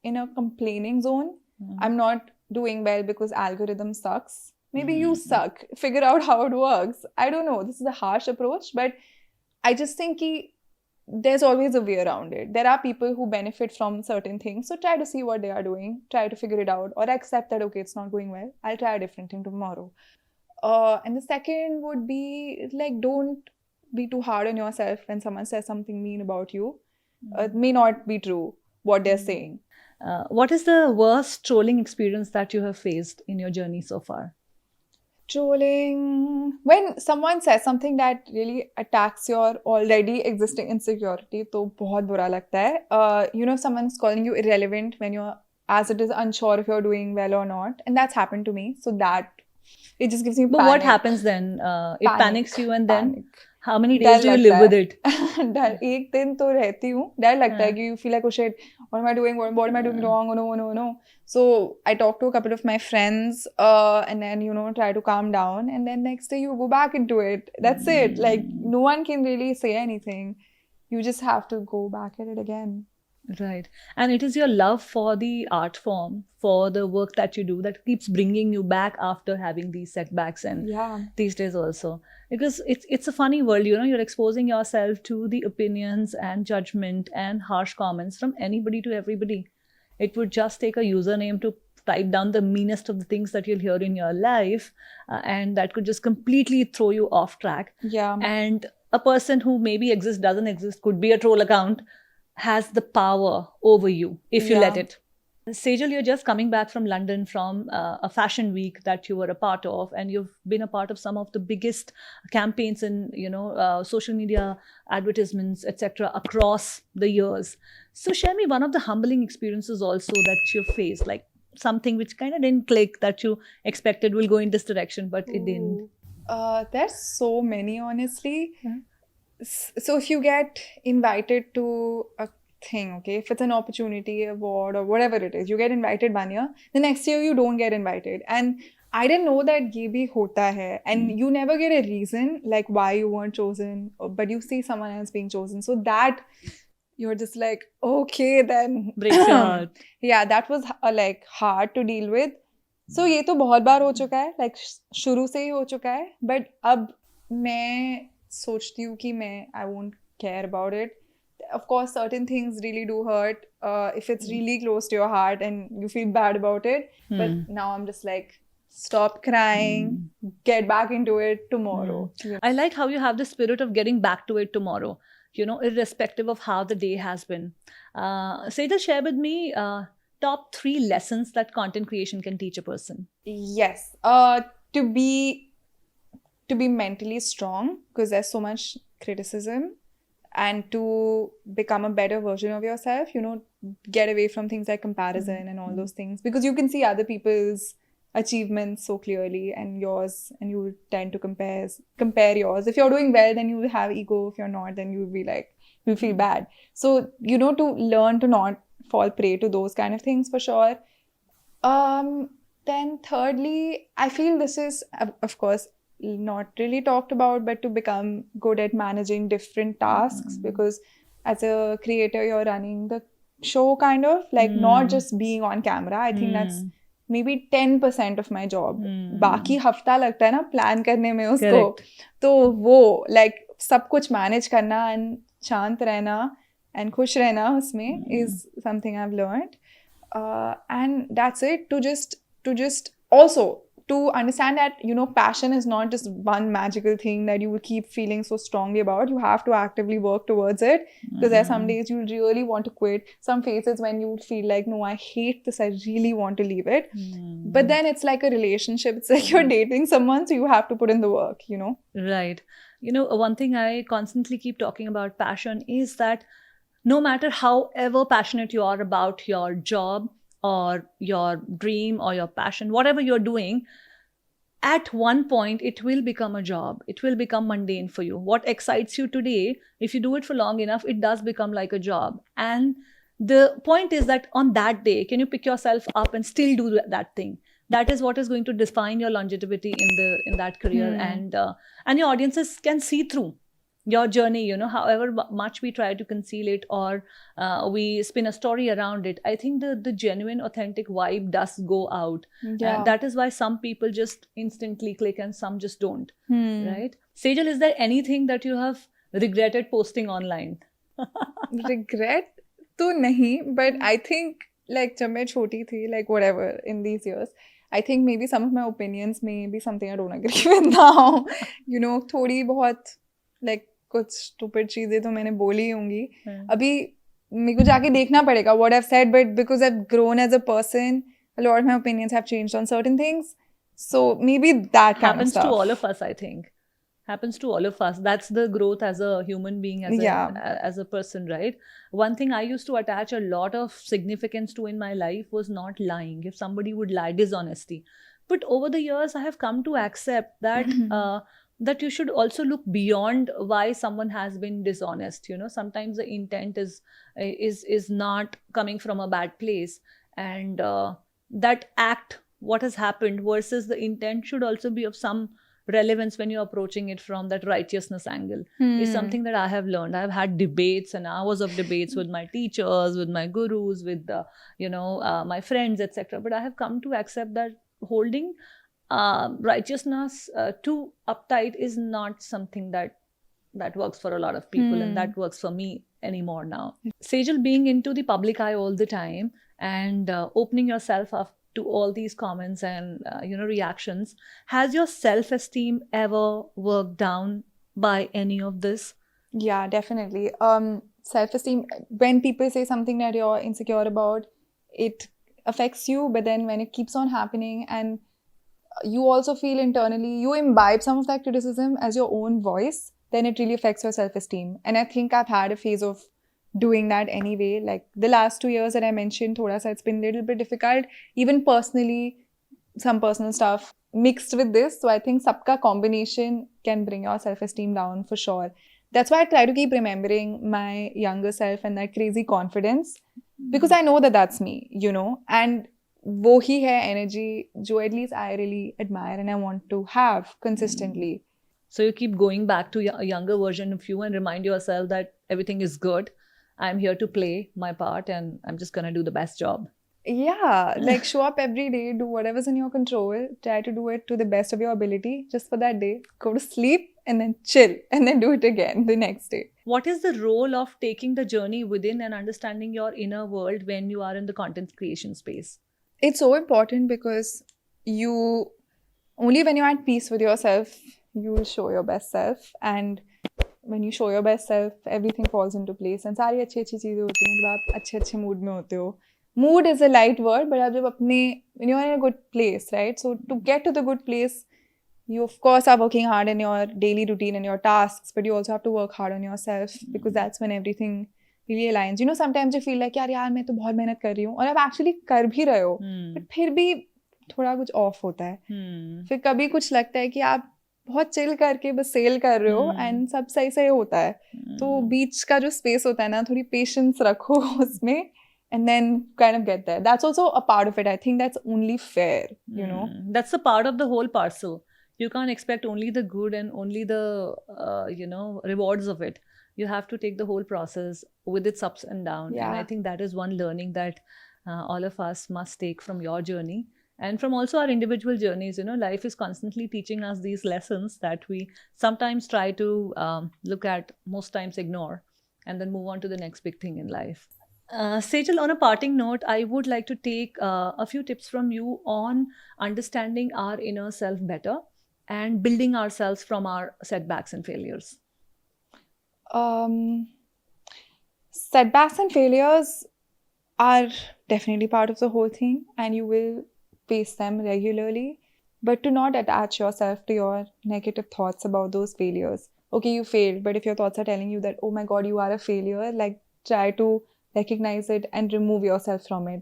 in a complaining zone. I'm not doing well because algorithm sucks. Maybe you suck. Figure out how it works. I don't know. This is a harsh approach, but I just think there's always a way around it. There are people who benefit from certain things. So try to see what they are doing. Try to figure it out. Or accept that, okay, it's not going well. I'll try a different thing tomorrow. And the second would be, like, don't be too hard on yourself when someone says something mean about you. It may not be true what they're saying. What is the worst trolling experience that you have faced in your journey so far? Trolling, when someone says something that really attacks your already existing insecurity, तो बहुत बुरा लगता है. Someone's calling you irrelevant when you're, as it is, unsure if you're doing well or not, and that's happened to me. So that it just gives me But panic. what happens then? It panics you, and then Panic. how many days do you live with it? डर एक दिन तो रहती हूँ. डर लगता है कि you feel like, oh shit, what am I doing? What am I doing wrong? Oh no. So I talked to a couple of my friends and then, try to calm down. And then next day you go back into it. That's it. Like, no one can really say anything. You just have to go back at it again. Right. And it is your love for the art form, for the work that you do, that keeps bringing you back after having these setbacks and these days also. Because it's a funny world, you're exposing yourself to the opinions and judgment and harsh comments from anybody to everybody. It would just take a username to type down the meanest of the things that you'll hear in your life, and that could just completely throw you off track. Yeah. And a person who maybe exists, doesn't exist, could be a troll account, has the power over you if you let it. Sejal, you're just coming back from London from a fashion week that you were a part of, and you've been a part of some of the biggest campaigns in, social media, advertisements, etc. across the years. So share me one of the humbling experiences also that you faced, like something which kind of didn't click, that you expected will go in this direction, but it didn't. There's so many, honestly. So if you get invited to a thing, okay, if it's an opportunity, award, or whatever it is, you get invited 1 year, the next year you don't get invited. And I didn't know that ye bhi hota hai. And you never get a reason like why you weren't chosen, but you see someone else being chosen. So that you're just like, okay, then. Breaks your heart. Yeah, that was like hard to deal with. So ये तो बहुत बार हो चुका है, like शुरू से ही हो चुका है. But अब मैं सोचती हूँ कि I won't care about it. Of course, certain things really do hurt if it's really close to your heart and you feel bad about it. But now I'm just like, stop crying, get back into it tomorrow. I like how you have the spirit of getting back to it tomorrow, irrespective of how the day has been. Sejal, share with me top 3 lessons that content creation can teach a person. Yes. To be mentally strong, because there's so much criticism, and to become a better version of yourself, get away from things like comparison and all those things, because you can see other people's achievements so clearly and yours, and you will tend to compare yours. If you're doing well, then you will have ego. If you're not, then you'll be like, you'll feel bad. So, to learn to not fall prey to those kind of things for sure. Then thirdly, I feel this is, of course, not really talked about, but to become good at managing different tasks, because as a creator, you're running the show kind of, like not just being on camera. I think that's maybe 10% of my job. बाकी हफ्ता लगता है ना plan करने में उसको, तो वो like सब कुछ manage करना and शांत रहना and खुश रहना उसमें is something I've learned. And that's it, to just also to understand that passion is not just one magical thing that you will keep feeling so strongly about. You have to actively work towards it, because there are some days you really want to quit, some phases when you feel like, no, I hate this, I really want to leave it. But then it's like a relationship, it's like you're dating someone, so you have to put in the work. Right. One thing I constantly keep talking about passion is that no matter however passionate you are about your job or your dream or your passion, whatever you're doing, at one point it will become a job. It will become mundane for you. What excites you today, if you do it for long enough, it does become like a job. And the point is that on that day, can you pick yourself up and still do that thing? That is what is going to define your longevity in that career. And your audiences can see through your journey, however much we try to conceal it or we spin a story around it. I think the genuine, authentic vibe does go out. And that is why some people just instantly click and some just don't. Right? Sejal, is there anything that you have regretted posting online? Regret? तो नहीं, but I think like जब मैं छोटी थी, like whatever in these years, I think maybe some of my opinions may be something I don't agree with now. थोड़ी बहुत like कुछ stupid चीजें तो मैंने बोली होंगी. अभी मेरे को जाके देखना पड़ेगा what I've said, but because I've grown as a person, a lot of my opinions have changed on certain things. So maybe that kind happens of stuff. To all of us, I think. Happens to all of us. That's the growth as a human being, as a person, right? One thing I used to attach a lot of significance to in my life was not lying. If somebody would lie, dishonesty. But over the years, I have come to accept that that you should also look beyond why someone has been dishonest. Sometimes the intent is not coming from a bad place, and that act, what has happened versus the intent, should also be of some relevance when you're approaching it from that righteousness angle. Is something that I have learned. I've had debates and hours of debates with my teachers, with my gurus, with my friends, etc. But I have come to accept that holding righteousness too uptight is not something that works for a lot of people, and that works for me anymore now. Sejal, being into the public eye all the time and opening yourself up to all these comments and reactions, has your self-esteem ever worked down by any of this? Yeah, definitely. Self-esteem, when people say something that you're insecure about, it affects you, but then when it keeps on happening and you also feel internally, you imbibe some of that criticism as your own voice, then it really affects your self-esteem. And I think I've had a phase of doing that anyway. Like the last 2 years that I mentioned, it's been a little bit difficult, even personally, some personal stuff mixed with this. So I think sabka combination can bring your self-esteem down for sure. That's why I try to keep remembering my younger self and that crazy confidence, because I know that that's me, and वो ही है energy जो at least I really admire and I want to have consistently. So you keep going back to a younger version of you and remind yourself that everything is good. I'm here to play my part and I'm just going to do the best job. Yeah, like show up every day, do whatever's in your control, try to do it to the best of your ability just for that day. Go to sleep and then chill and then do it again the next day. What is the role of taking the journey within and understanding your inner world when you are in the content creation space? It's so important, because only when you're at peace with yourself, you will show your best self. And when you show your best self, everything falls into place. And सारी अच्छी अच्छी चीजें होती हैं जब आप अच्छे mood में होते हो. Mood is a light word, but when you're in a good place, right? So to get to the good place, you of course are working hard in your daily routine and your tasks, but you also have to work hard on yourself, because that's when everything really aligns. Sometimes you feel like यार मैं तो बहुत मेहनत कर रही हूँ और आप actually कर भी रहे हो, but फिर भी थोड़ा कुछ ऑफ होता है. Hmm. फिर कभी कुछ लगता है कि आप बहुत चिल करके बस सेल कर रहे हो एंड सब सही सही होता है. तो बीच का जो स्पेस होता है ना, थोड़ी पेशेंस रखो उसमें and then kind of get there. That's also a part of it. I think that's only fair, you know. That's a part of the whole parcel. You can't expect only the good and only the rewards of it. You have to take the whole process with its ups and downs. And I Yeah. think that is one learning that all of us must take from your journey and from also our individual journeys. Life is constantly teaching us these lessons that we sometimes try to look at, most times ignore, and then move on to the next big thing in life. Sejal, on a parting note, I would like to take a few tips from you on understanding our inner self better and building ourselves from our setbacks and failures. Setbacks and failures are definitely part of the whole thing, and you will face them regularly. But to not attach yourself to your negative thoughts about those failures. Okay, you failed, but if your thoughts are telling you that, oh my god, you are a failure, like try to recognize it and remove yourself from it.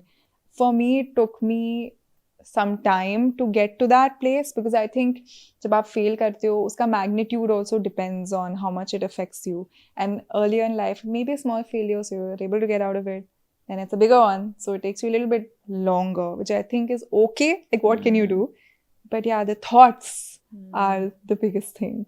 For me, it took me some time to get to that place because I think जब आप fail करते हो, उसका magnitude also depends on how much it affects you. And earlier in life, maybe a small failure, so you're able to get out of it. Then it's a bigger one, so it takes you a little bit longer, which I think is okay. Like, what can you do? But yeah, the thoughts are the biggest thing.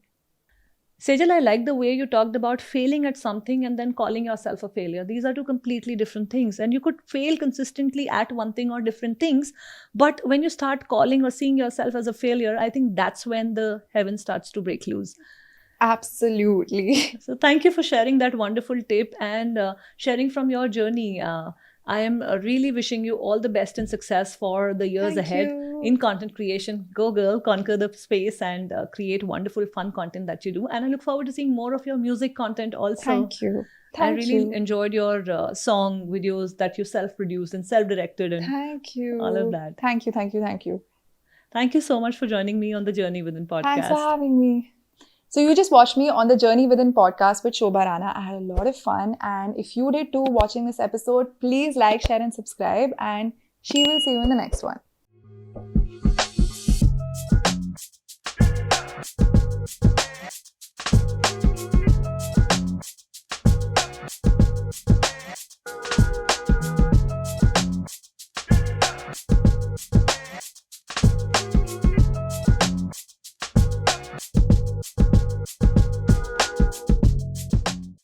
Sejal, I like the way you talked about failing at something and then calling yourself a failure. These are two completely different things. And you could fail consistently at one thing or different things. But when you start calling or seeing yourself as a failure, I think that's when the heaven starts to break loose. Absolutely. So thank you for sharing that wonderful tip and sharing from your journey. I am really wishing you all the best and success for the years Thank ahead you. in content creation. Go girl, conquer the space and create wonderful fun content that you do. And I look forward to seeing more of your music content also. Thank you. I really enjoyed your song videos that you self-produced and self-directed and Thank you. all of that. Thank you, thank you, thank you. Thank you so much for joining me on the Journey Within podcast. Thanks for having me. So you just watched me on the Journey Within podcast with Shobha Rana. I had a lot of fun, and if you did too watching this episode, please like, share and subscribe, and she will see you in the next one.